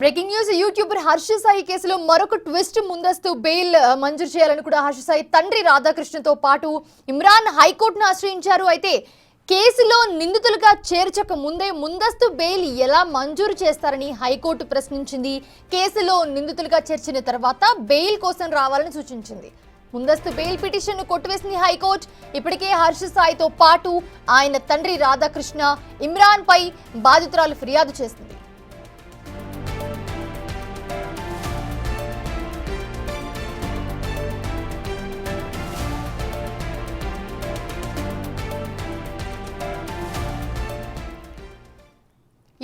Breaking news YouTuber Harsha Sai కేసులో మరొక twist ముందస్తు బెయిల్ మంజూరు చేయాలని కూడా హర్ష సాయి తండ్రి రాధాకృష్ణతో పాటు ఇమ్రాన్ హైకోర్టును ఆశ్రయించారు. అయితే కేసులో నిందితులుగా చేర్చక ముందే ముందస్తు బెయిల్ ఎలా మంజూరు చేస్తారని హైకోర్టు ప్రశ్నించింది. కేసులో నిందితులుగా చేర్చిన తర్వాత బెయిల్ కోసం రావాలని సూచించింది. ముందస్తు బెయిల్ పిటిషన్ను కొట్టివేసింది హైకోర్టు. ఇప్పటికే హర్ష సాయితో పాటు ఆయన తండ్రి రాధాకృష్ణ ఇమ్రాన్ పై బాధితురాలు ఫిర్యాదు చేసింది.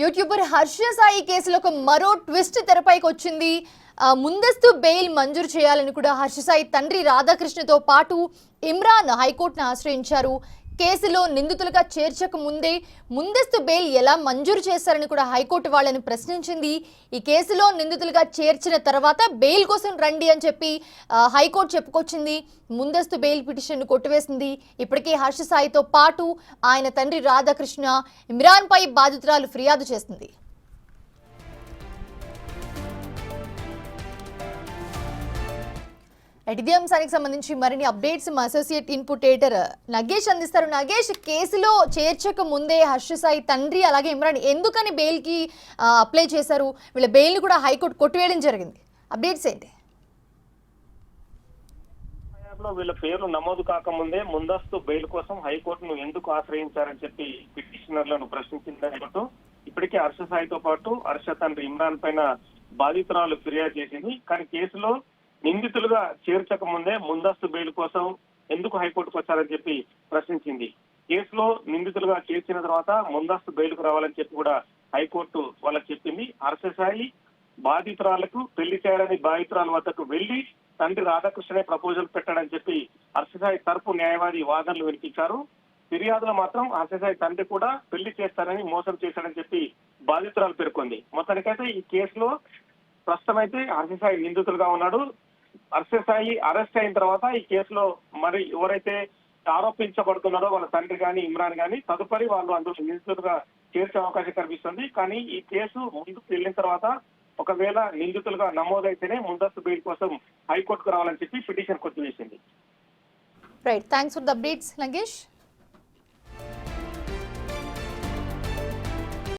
యూట్యూబర్ హర్ష సాయి కేసులో ఒక మరో ట్విస్ట్ తెరపైకి వచ్చింది. ముందస్తు బెయిల్ మంజూరు చేయాలని కూడా హర్ష సాయి తండ్రి రాధాకృష్ణతో పాటు ఇమ్రాన్ హైకోర్టును ఆశ్రయించారు. కేసులో నిందితులుగా చేర్చక ముందే ముందస్తు బెయిల్ ఎలా మంజూరు చేశారని కూడా హైకోర్టు వాళ్ళని ప్రశ్నించింది. ఈ కేసులో నిందితులుగా చేర్చిన తర్వాత బెయిల్ కోసం రండి అని చెప్పి హైకోర్టు చెప్పుకొచ్చింది. ముందస్తు బెయిల్ పిటిషన్ను కొట్టివేసింది. ఇప్పటికే హర్ష సాయితో పాటు ఆయన తండ్రి రాధాకృష్ణ ఇమ్రాన్ పై బాధితురాలు ఫిర్యాదు చేసింది. ఇదే అంశానికి సంబంధించి మరిన్ని అప్డేట్స్ మా అసోసియేట్ ఇన్పుట్ ఎడిటర్ నగేష్ అందిస్తారు. నగేష్, కేసులో చేర్చక ముందే హర్ష సాయి తండ్రి అలాగే ఇమ్రాన్ ఎందుకని బెయిల్కి అప్లై చేశారు? వీళ్ళ బెయిల్ని కూడా హైకోర్టు కొట్టివేయడం జరిగింది. అప్డేట్స్ ఏంటి? వీళ్ళ పేర్లు నమోదు కాకముందే ముందస్తు బెయిల్ కోసం హైకోర్టును ఎందుకు ఆశ్రయించారని చెప్పి పిటిషనర్లను ప్రశ్నించిందంటూ ఇప్పటికే హర్ష సాయితో పాటు హర్ష తండ్రి ఇమ్రాన్ పైన బాధితురాలు ఫిర్యాదు చేసింది. కానీ కేసులో నిందితులుగా చేర్చక ముందే ముందస్తు బెయిల్ కోసం ఎందుకు హైకోర్టుకు వచ్చారని చెప్పి ప్రశ్నించింది. కేసులో నిందితులుగా చేర్చిన తర్వాత ముందస్తు బెయిల్కు రావాలని చెప్పి కూడా హైకోర్టు వాళ్ళకి చెప్పింది. హర్ష సాయి బాధితురాలకు పెళ్లి చేయాలని బాధితురాల వద్దకు వెళ్లి తండ్రి రాధాకృష్ణనే ప్రపోజల్ పెట్టాడని చెప్పి హర్ష సాయి తరపు న్యాయవాది వాదనలు వినిపించారు. ఫిర్యాదులో మాత్రం హర్ష సాయి తండ్రి కూడా పెళ్లి చేస్తారని మోసం చేశాడని చెప్పి బాధితురాలు పేర్కొంది. మొత్తానికైతే ఈ కేసులో ప్రస్తుతం అయితే హర్ష సాయి నిందితులుగా ఉన్నాడు. హర్ష సాయి అరెస్ట్ అయిన తర్వాత ఈ కేసులో మరి ఎవరైతే ఆరోపించబడుతున్నారో వాళ్ళ తండ్రి కానీ ఇమ్రాన్ కానీ తదుపరి వాళ్ళు అందులో నిందితులుగా చేర్చే అవకాశం కనిపిస్తుంది. కానీ ఈ కేసు ముందుకు వెళ్ళిన తర్వాత ఒకవేళ నిందితులుగా నమోదైతేనే ముందస్తు బెయిల్ కోసం హైకోర్టుకు రావాలని చెప్పి పిటిషన్ కొట్టివేసింది. Right, thanks for the updates Nagesh.